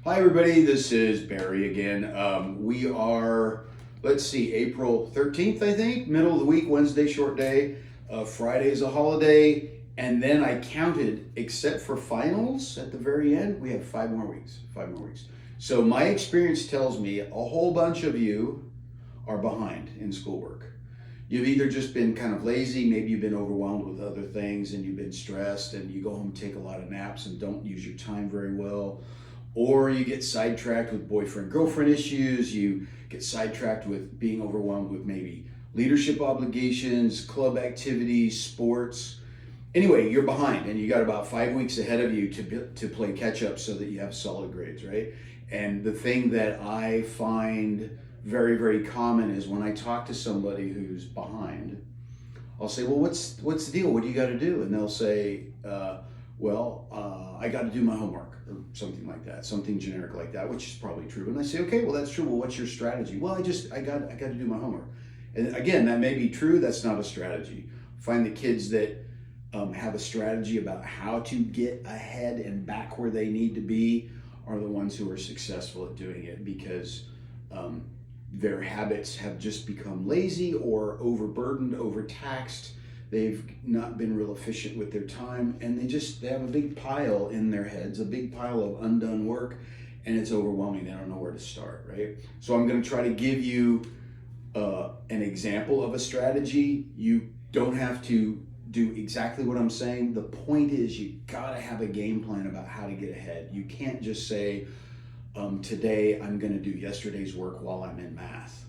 Hi, everybody. This is Barry again. We are, let's see, April 13th, I think, middle of the week, Wednesday, short day. Friday is a holiday. And then I counted, except for finals at the very end, we have 5 more weeks. 5 more weeks. So my experience tells me a whole bunch of you are behind in schoolwork. You've either just been kind of lazy, maybe you've been overwhelmed with other things and you've been stressed and you go home and take a lot of naps and don't use your time very well, or you get sidetracked with boyfriend-girlfriend issues, you get sidetracked with being overwhelmed with maybe leadership obligations, club activities, sports. Anyway, you're behind and you got about 5 weeks ahead of you to play catch up so that you have solid grades, right? And the thing that I find very, very common is when I talk to somebody who's behind, I'll say, well, what's the deal? What do you got to do? And they'll say, I got to do my homework or something like that, something generic like that, which is probably true. And I say, okay, well, that's true. Well, what's your strategy? Well, I got to do my homework. And again, that may be true. That's not a strategy. Find the kids that have a strategy about how to get ahead and back where they need to be are the ones who are successful at doing it, because their habits have just become lazy or overburdened, overtaxed. They've not been real efficient with their time, and they have a big pile in their heads, a big pile of undone work, and it's overwhelming. They don't know where to start, right? So I'm going to try to give you an example of a strategy. You don't have to do exactly what I'm saying. The point is, you got to have a game plan about how to get ahead. You can't just say, today I'm going to do yesterday's work while I'm in math.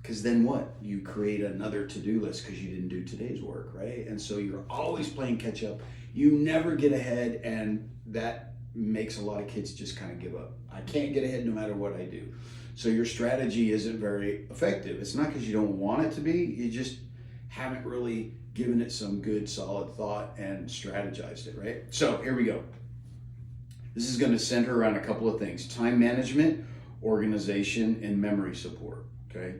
Because then what? You create another to-do list because you didn't do today's work, right? And so you're always playing catch up. You never get ahead, and that makes a lot of kids just kind of give up. I can't get ahead no matter what I do. So your strategy isn't very effective. It's not because you don't want it to be, you just haven't really given it some good solid thought and strategized it, right? So here we go. This is going to center around a couple of things: time management, organization, and memory support, okay?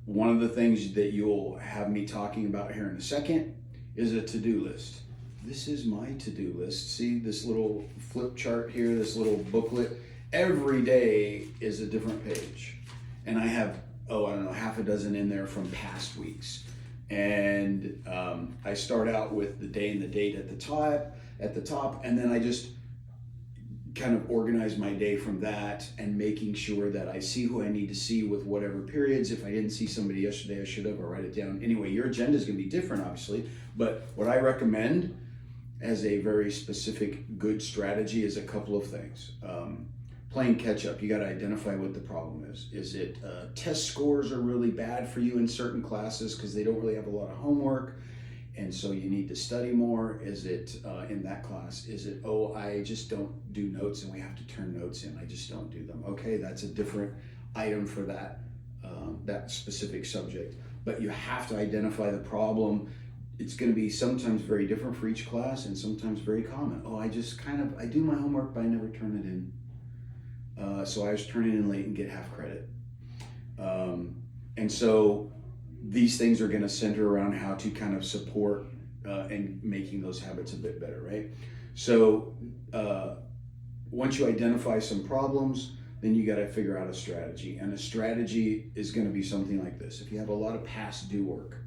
One of the things that you'll have me talking about here in a second is a to-do list. This is my to-do list. See this little flip chart here, this little booklet? Every day is a different page. And I have, I don't know, half a dozen in there from past weeks. And I start out with the day and the date at the top, and then I just kind of organize my day from that, and making sure that I see who I need to see with whatever periods. If I didn't see somebody yesterday, I should have, or write it down. Anyway, your agenda is going to be different, obviously, but what I recommend as a very specific good strategy is a couple of things. Playing catch up, you got to identify what the problem is. Is it test scores are really bad for you in certain classes because they don't really have a lot of homework, and so you need to study more? Is it in that class? Is it, I just don't do notes and we have to turn notes in, I just don't do them? Okay, that's a different item for that specific subject. But you have to identify the problem. It's going to be sometimes very different for each class, and sometimes very common. I do my homework but I never turn it in. So I was turning in late and get half credit. And so these things are going to center around how to kind of support and making those habits a bit better, right? So once you identify some problems, then you got to figure out a strategy. And a strategy is going to be something like this. If you have a lot of past due work,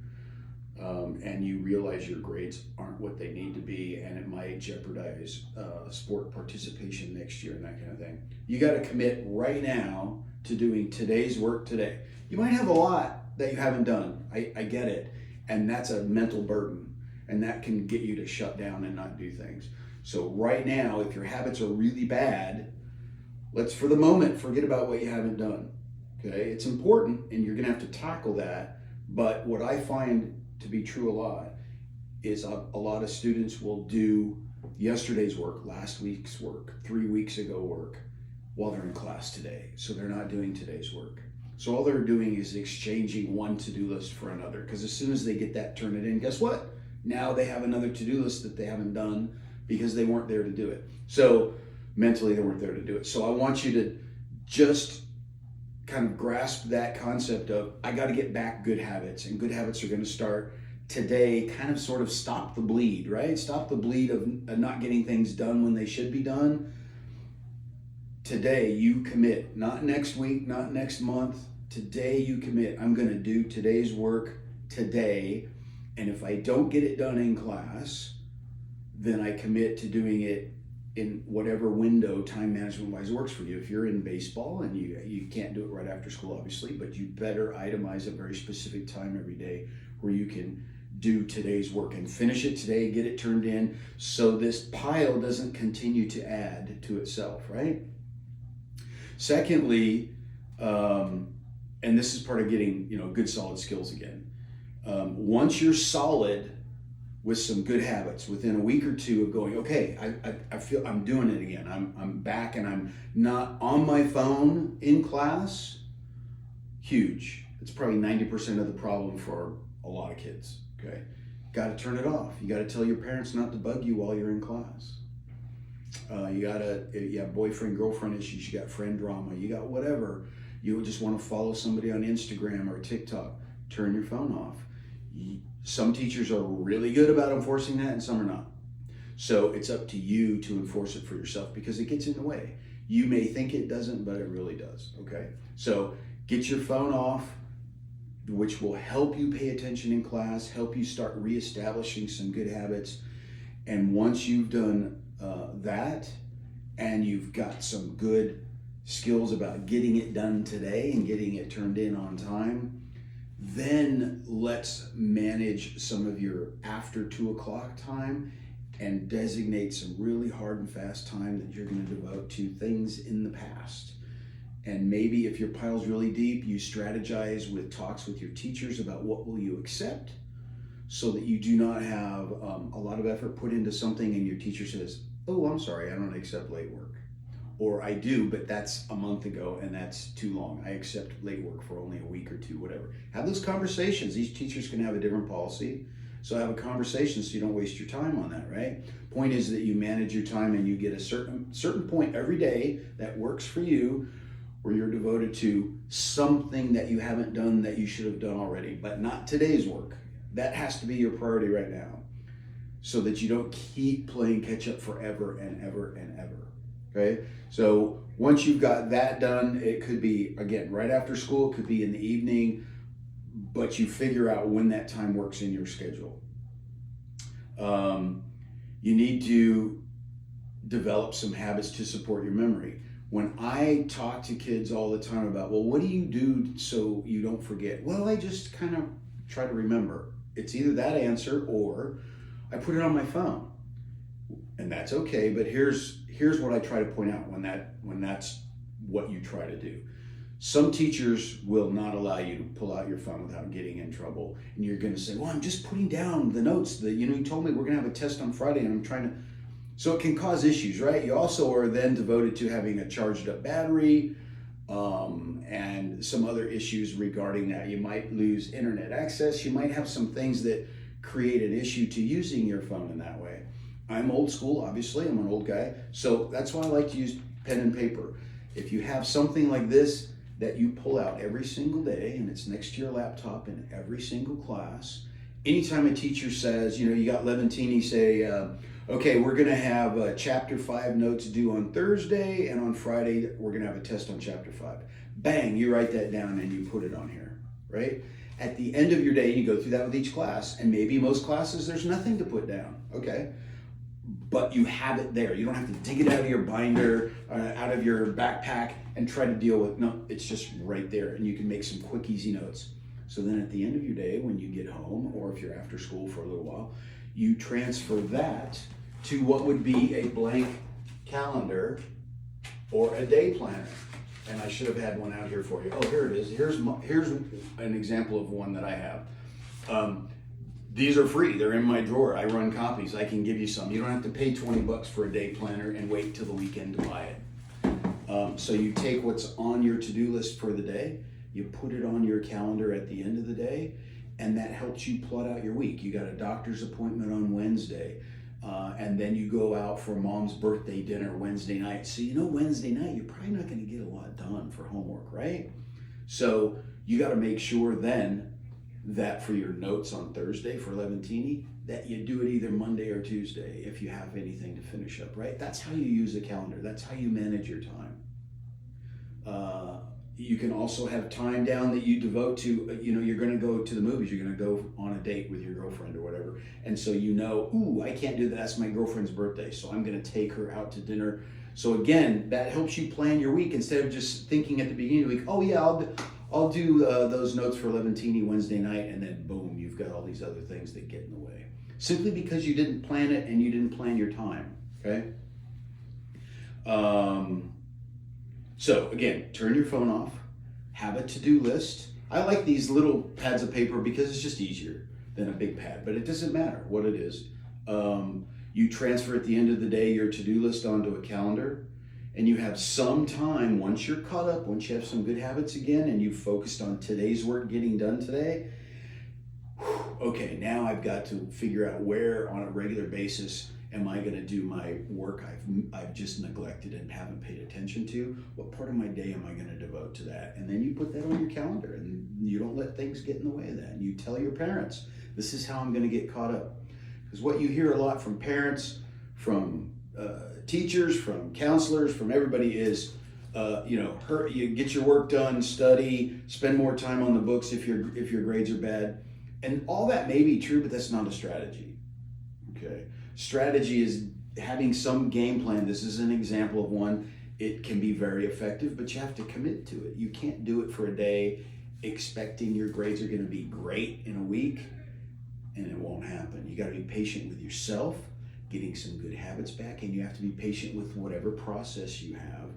and you realize your grades aren't what they need to be, and it might jeopardize sport participation next year and that kind of thing, you got to commit right now to doing today's work today. You might have a lot that you haven't done. I get it. And that's a mental burden, and that can get you to shut down and not do things. So right now, if your habits are really bad, let's for the moment forget about what you haven't done. Okay, it's important and you're gonna have to tackle that. But what I find to be true a lot is a lot of students will do yesterday's work, last week's work, 3 weeks ago work while they're in class today. So they're not doing today's work. So all they're doing is exchanging one to-do list for another, because as soon as they get that, turn it in, guess what? Now they have another to-do list that they haven't done because they weren't there to do it. So mentally they weren't there to do it. So I want you to just kind of grasp that concept of, I got to get back good habits, and good habits are going to start today. Kind of sort of stop the bleed, right? Stop the bleed of not getting things done when they should be done. Today you commit, not next week, not next month. Today you commit. I'm going to do today's work today. And if I don't get it done in class, then I commit to doing it in whatever window time management wise works for you. If you're in baseball and you can't do it right after school, obviously, but you better itemize a very specific time every day where you can do today's work and finish it today, get it turned in, so this pile doesn't continue to add to itself, right? Secondly, and this is part of getting good solid skills again. Once you're solid with some good habits, within a week or two of going, okay, I feel I'm doing it again. I'm back and I'm not on my phone in class. Huge. It's probably 90% of the problem for a lot of kids. Okay, got to turn it off. You got to tell your parents not to bug you while you're in class. You have boyfriend, girlfriend issues, you got friend drama, you got whatever. You just want to follow somebody on Instagram or TikTok, turn your phone off. Some teachers are really good about enforcing that and some are not. So it's up to you to enforce it for yourself because it gets in the way. You may think it doesn't, but it really does, okay? So get your phone off, which will help you pay attention in class, help you start reestablishing some good habits. And once you've done that, and you've got some good skills about getting it done today and getting it turned in on time, then let's manage some of your after 2 o'clock time and designate some really hard and fast time that you're going to devote to things in the past. And maybe if your pile's really deep, you strategize with talks with your teachers about what will you accept so that you do not have a lot of effort put into something and your teacher says, oh, I'm sorry, I don't accept late work. Or I do, but that's a month ago and that's too long. I accept late work for only a week or two, whatever. Have those conversations. Each teacher's can have a different policy. So have a conversation so you don't waste your time on that, right? Point is that you manage your time and you get a certain point every day that works for you where you're devoted to something that you haven't done that you should have done already, but not today's work. That has to be your priority right now so that you don't keep playing catch up forever and ever and ever. Okay, so once you've got that done, it could be, again, right after school, it could be in the evening, but you figure out when that time works in your schedule. You need to develop some habits to support your memory. When I talk to kids all the time about, well, what do you do so you don't forget? Well, I just kind of try to remember. It's either that answer or I put it on my phone. And that's okay, but here's what I try to point out when that's what you try to do. Some teachers will not allow you to pull out your phone without getting in trouble. And you're going to say, well, I'm just putting down the notes that, you told me we're going to have a test on Friday and I'm trying to. So it can cause issues, right? You also are then devoted to having a charged up battery and some other issues regarding that. You might lose internet access. You might have some things that create an issue to using your phone in that way. I'm old school, obviously. I'm an old guy. So that's why I like to use pen and paper. If you have something like this that you pull out every single day and it's next to your laptop in every single class, anytime a teacher says, you got Levantini say, okay, we're going to have chapter 5 notes due on Thursday, and on Friday, we're going to have a test on chapter 5. Bang, you write that down and you put it on here, right? At the end of your day, you go through that with each class, and maybe most classes, there's nothing to put down, okay? But you have it there. You don't have to dig it out of your binder, out of your backpack, and try to deal with, no, it's just right there, and you can make some quick, easy notes. So then at the end of your day, when you get home, or if you're after school for a little while, you transfer that to what would be a blank calendar or a day planner. And I should have had one out here for you. Oh, here it is. Here's an example of one that I have. These are free. They're in my drawer. I run copies. I can give you some. You don't have to pay $20 for a day planner and wait till the weekend to buy it. So you take what's on your to-do list for the day, you put it on your calendar at the end of the day, and that helps you plot out your week. You got a doctor's appointment on Wednesday, and then you go out for mom's birthday dinner Wednesday night. So Wednesday night, you're probably not going to get a lot done for homework, right? So you got to make sure then that for your notes on Thursday for Levantini, that you do it either Monday or Tuesday if you have anything to finish up, right? That's how you use a calendar. That's how you manage your time. You can also have time down that you devote to, you're going to go to the movies, you're going to go on a date with your girlfriend or whatever. And so ooh, I can't do that. That's my girlfriend's birthday. So I'm going to take her out to dinner. So again, that helps you plan your week instead of just thinking at the beginning of the week, oh yeah, I'll do those notes for Levantini Wednesday night. And then boom, you've got all these other things that get in the way. Simply because you didn't plan it and you didn't plan your time, okay? So again, turn your phone off, have a to-do list. I like these little pads of paper because it's just easier than a big pad, but it doesn't matter what it is. You transfer at the end of the day your to-do list onto a calendar, and you have some time once you're caught up, once you have some good habits again, and you've focused on today's work getting done today. Okay, now I've got to figure out where on a regular basis am I going to do my work I've just neglected and haven't paid attention to? What part of my day am I going to devote to that? And then you put that on your calendar, and you don't let things get in the way of that. And you tell your parents, this is how I'm going to get caught up. Because what you hear a lot from parents, from teachers, from counselors, from everybody is, you get your work done, study, spend more time on the books if your grades are bad. And all that may be true, but that's not a strategy, okay? Strategy is having some game plan. This is an example of one. It can be very effective, but you have to commit to it. You can't do it for a day expecting your grades are going to be great in a week, and it won't happen. You got to be patient with yourself, getting some good habits back, and you have to be patient with whatever process you have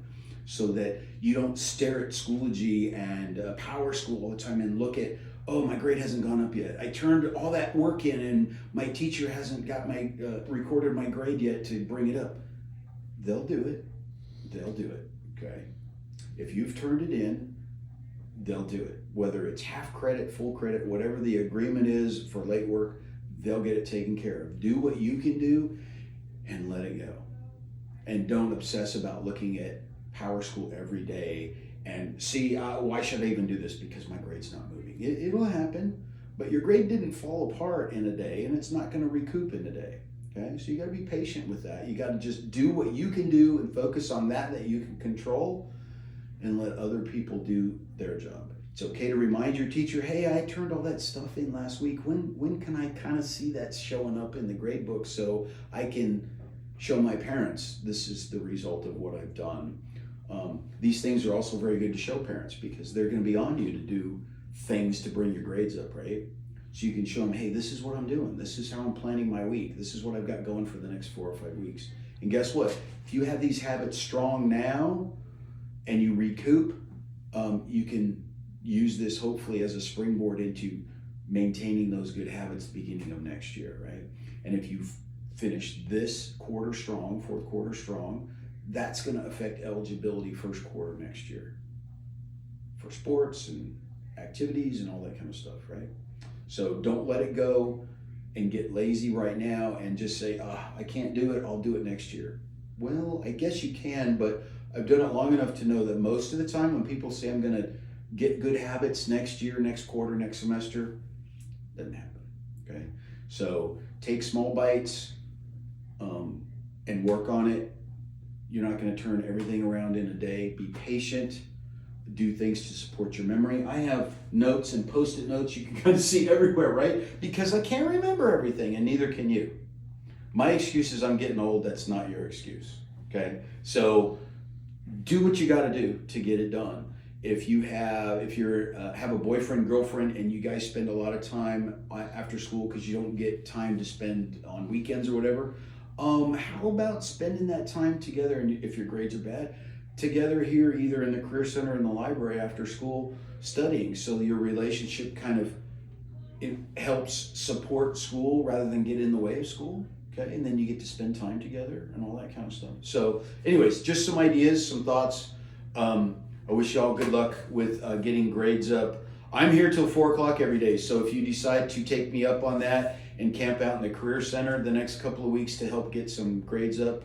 so that you don't stare at Schoology and Power School all the time and look at, oh, my grade hasn't gone up yet. I turned all that work in and my teacher hasn't got my recorded my grade yet to bring it up. They'll do it. They'll do it, okay? If you've turned it in, they'll do it. Whether it's half credit, full credit, whatever the agreement is for late work, they'll get it taken care of. Do what you can do and let it go. And don't obsess about looking at Power School every day and see, why should I even do this? Because my grade's not moving. It will happen, but your grade didn't fall apart in a day, and it's not going to recoup in a day. Okay, so you got to be patient with that. You got to just do what you can do and focus on that you can control, and let other people do their job. It's okay to remind your teacher, hey, I turned all that stuff in last week. When can I kind of see that showing up in the grade book so I can show my parents this is the result of what I've done? These things are also very good to show parents because they're going to be on you to do things to bring your grades up, right? So you can show them, hey, this is what I'm doing. This is how I'm planning my week. This is what I've got going for the next 4 or 5 weeks. And guess what? If you have these habits strong now and you recoup, you can use this hopefully as a springboard into maintaining those good habits at the beginning of next year, right? And if you've finished this quarter strong, fourth quarter strong, that's going to affect eligibility first quarter next year for sports and activities and all that kind of stuff, right? So don't let it go and get lazy right now and just say, I can't do it, I'll do it next year. Well, I guess you can, but I've done it long enough to know that most of the time when people say I'm going to get good habits next year, next quarter, next semester, doesn't happen, okay? So take small bites and work on it. You're not going to turn everything around in a day. Be patient. Do things to support your memory. I have notes and post-it notes you can kind of see everywhere, right? Because I can't remember everything, and neither can you. My excuse is I'm getting old. That's not your excuse, okay? So do what you got to do to get it done. If you have a boyfriend, girlfriend, and you guys spend a lot of time after school because you don't get time to spend on weekends or whatever, how about spending that time together? And if your grades are bad, together here, either in the Career Center or in the library after school, studying, so your relationship kind of it helps support school rather than get in the way of school. Okay, and then you get to spend time together and all that kind of stuff. So, anyways, just some ideas, some thoughts. I wish y'all good luck with getting grades up. I'm here till 4 o'clock every day, so if you decide to take me up on that and camp out in the Career Center the next couple of weeks to help get some grades up,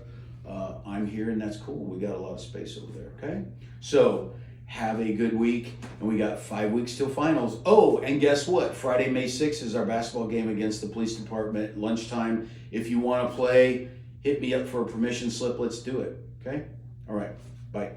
I'm here, and that's cool. We got a lot of space over there, okay? So have a good week, and we got 5 weeks till finals. Oh, and guess what? Friday, May 6th is our basketball game against the police department, lunchtime. If you want to play, hit me up for a permission slip. Let's do it, okay? All right, bye.